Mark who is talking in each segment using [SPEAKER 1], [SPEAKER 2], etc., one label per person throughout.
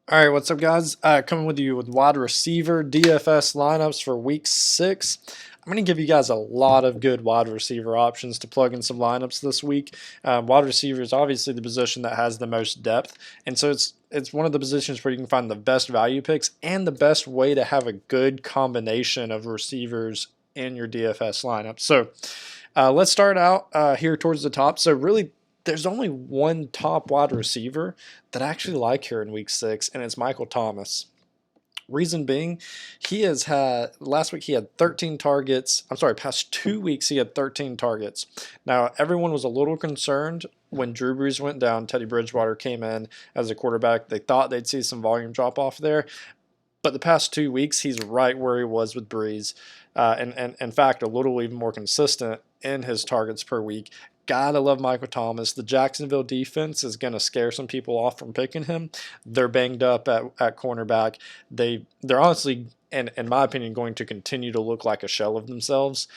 [SPEAKER 1] All right, what's up, guys? Coming with you with wide receiver DFS lineups for week 6. I'm going to give you guys a lot of good wide receiver options to plug in some lineups this week. Wide receiver is obviously the position that has the most depth, and so it's one of the positions where you can find the best value picks and the best way to have a good combination of receivers in your DFS lineup. So let's start out here towards the top. So really, there's only one top wide receiver that I actually like here in week 6, and it's Michael Thomas. Reason being, he has had last week he had 13 targets. I'm sorry, past 2 weeks he had 13 targets. Now, everyone was a little concerned when Drew Brees went down. Teddy Bridgewater came in as a quarterback. They thought they'd see some volume drop off there. But the past 2 weeks, he's right where he was with Brees, and in fact, a little even more consistent in his targets per week. Gotta love Michael Thomas. The Jacksonville defense is going to scare some people off from picking him. They're banged up at cornerback. They're honestly, and in my opinion, going to continue to look like a shell of themselves.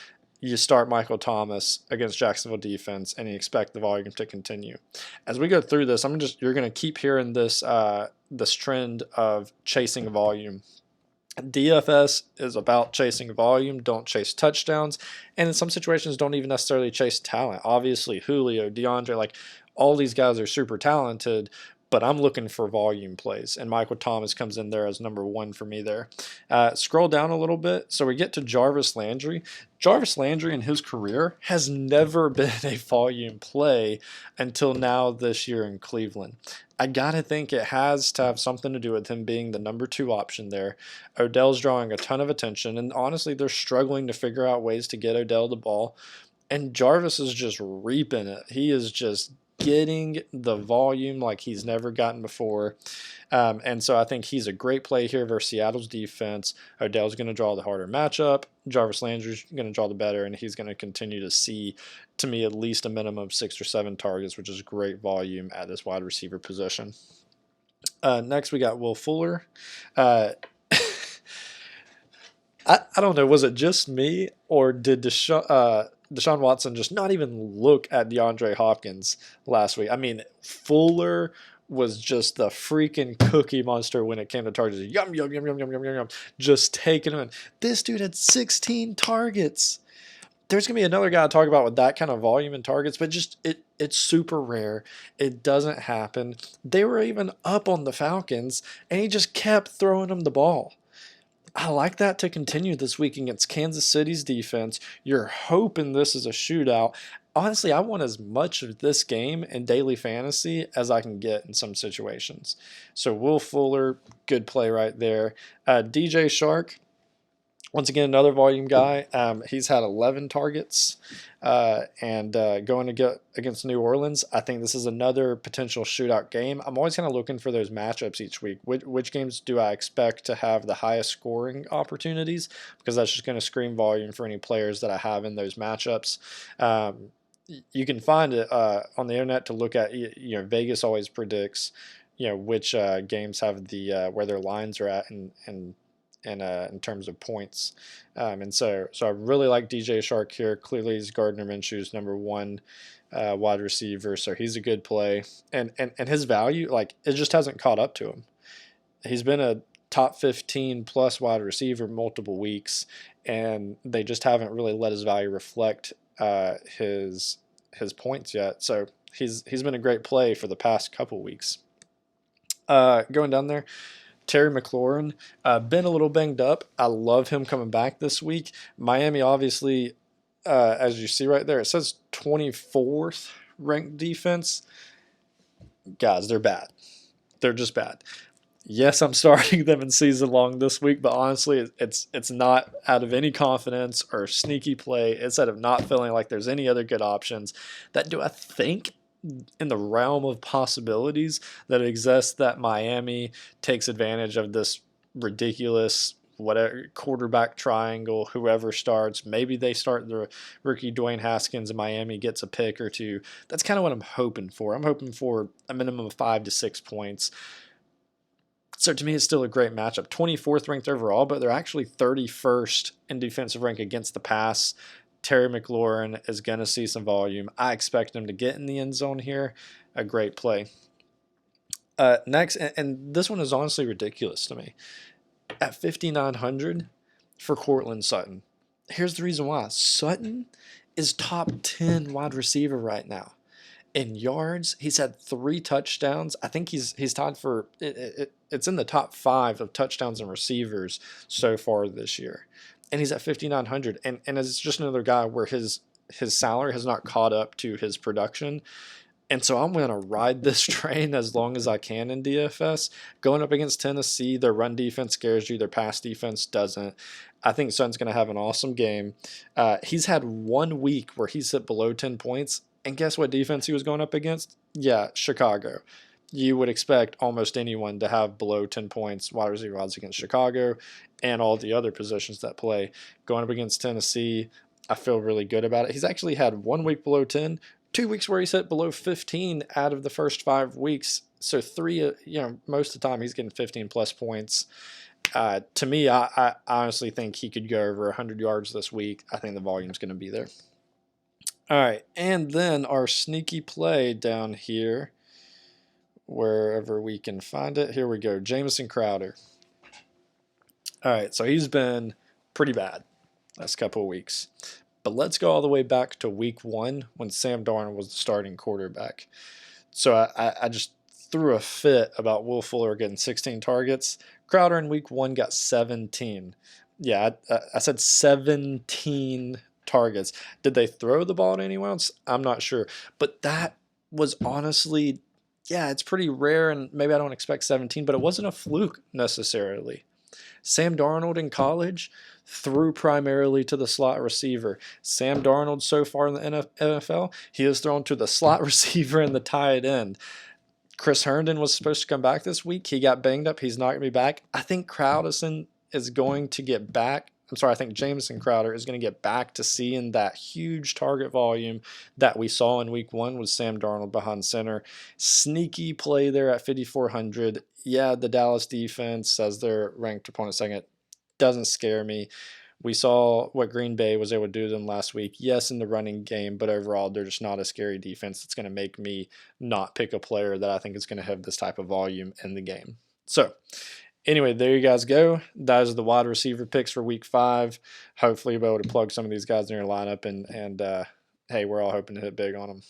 [SPEAKER 1] You start Michael Thomas against Jacksonville defense, and you expect the volume to continue. As we go through this, you're going to keep hearing this trend of chasing volume. DFS is about chasing volume, don't chase touchdowns, and in some situations don't even necessarily chase talent. Obviously, Julio, DeAndre, like all these guys are super talented, but I'm looking for volume plays, and Michael Thomas comes in there as number one for me there. Scroll down a little bit, so we get to Jarvis Landry. Jarvis Landry in his career has never been a volume play until now this year in Cleveland. I gotta think it has to have something to do with him being the number 2 option there. Odell's drawing a ton of attention, and honestly, they're struggling to figure out ways to get Odell the ball. And Jarvis is just reaping it. He is just getting the volume like he's never gotten before. And so I think he's a great play here versus Seattle's defense. Odell's going to draw the harder matchup. Jarvis Landry's going to draw the better, and he's going to continue to see, to me, at least a minimum of 6 or 7 targets, which is great volume at this wide receiver position. Next, we got Will Fuller. Uh, I don't know, was it just me, or did Deshaun Watson just not even look at DeAndre Hopkins last week? I mean, Fuller was just the freaking cookie monster when it came to targets. Yum, yum, yum, yum, yum, yum, yum, yum. Just taking him in. This dude had 16 targets. There's going to be another guy to talk about with that kind of volume and targets, but just it's super rare. It doesn't happen. They were even up on the Falcons, and he just kept throwing them the ball. I like that to continue this week against Kansas City's defense. You're hoping this is a shootout. Honestly, I want as much of this game in daily fantasy as I can get in some situations. So Will Fuller, good play right there. DJ Shark, once again, another volume guy. He's had 11 targets, and going to get against New Orleans, I think this is another potential shootout game. I'm always kind of looking for those matchups each week. Which games do I expect to have the highest scoring opportunities? Because that's just going to scream volume for any players that I have in those matchups. You can find it on the internet to look at. Vegas always predicts, which games have the where their lines are at, and in terms of points. And so I really like DJ Shark here. Clearly, he's Gardner Minshew's number 1 wide receiver, so he's a good play. And his value, like, it just hasn't caught up to him. He's been a top 15 plus wide receiver multiple weeks, and they just haven't really let his value reflect his points yet. So he's been a great play for the past couple weeks. Going down there, Terry McLaurin, been a little banged up. I love him coming back this week. Miami, obviously, as you see right there, it says 24th ranked defense. Guys, they're bad. They're just bad. Yes, I'm starting them in season long this week, but honestly, it's not out of any confidence or sneaky play. It's out of not feeling like there's any other good options. That do I think in the realm of possibilities that exists that Miami takes advantage of this ridiculous whatever quarterback triangle, whoever starts. Maybe they start the rookie Dwayne Haskins and Miami gets a pick or two. That's kind of what I'm hoping for. I'm hoping for a minimum of 5 to 6 points. So to me, it's still a great matchup. 24th ranked overall, but they're actually 31st in defensive rank against the pass. Terry McLaurin is going to see some volume. I expect him to get in the end zone here. A great play. Next, and this one is honestly ridiculous to me. At 5,900 for Cortland Sutton. Here's the reason why. Sutton is top 10 wide receiver right now. In yards, he's had 3 touchdowns. I think he's tied for it's in the top 5 of touchdowns and receivers so far this year. And he's at 5,900, and it's just another guy where his salary has not caught up to his production. And so I'm going to ride this train as long as I can in DFS. Going up against Tennessee, their run defense scares you, their pass defense doesn't. I think Sutton's going to have an awesome game. He's had 1 week where he's hit below 10 points. And guess what defense he was going up against? Yeah, Chicago. You would expect almost anyone to have below 10 points wide receiver odds against Chicago and all the other positions that play. Going up against Tennessee, I feel really good about it. He's actually had 1 week below 10, 2 weeks where he's hit below 15 out of the first 5 weeks. So 3, most of the time he's getting 15 plus points. To me, I honestly think he could go over 100 yards this week. I think the volume's going to be there. All right, and then our sneaky play down here, wherever we can find it. Here we go, Jamison Crowder. All right, so he's been pretty bad last couple of weeks. But let's go all the way back to week 1 when Sam Darnold was the starting quarterback. So I just threw a fit about Will Fuller getting 16 targets. Crowder in week 1 got 17. Yeah, I said 17 targets. Did they throw the ball to anyone else? I'm not sure. But that was honestly, yeah, it's pretty rare, and maybe I don't expect 17, but it wasn't a fluke necessarily. Sam Darnold in college threw primarily to the slot receiver. Sam Darnold so far in the NFL, he has thrown to the slot receiver and the tight end. Chris Herndon was supposed to come back this week. He got banged up. He's not going to be back. I think Crowderson is going to get back. I think Jamison Crowder is going to get back to seeing that huge target volume that we saw in week 1 with Sam Darnold behind center. Sneaky play there at 5,400. Yeah, the Dallas defense, as their ranked opponent second, doesn't scare me. We saw what Green Bay was able to do to them last week. Yes, in the running game, but overall, they're just not a scary defense that's going to make me not pick a player that I think is going to have this type of volume in the game. So, anyway, there you guys go. Those are the wide receiver picks for week 5. Hopefully, you'll be able to plug some of these guys in your lineup, and hey, we're all hoping to hit big on them.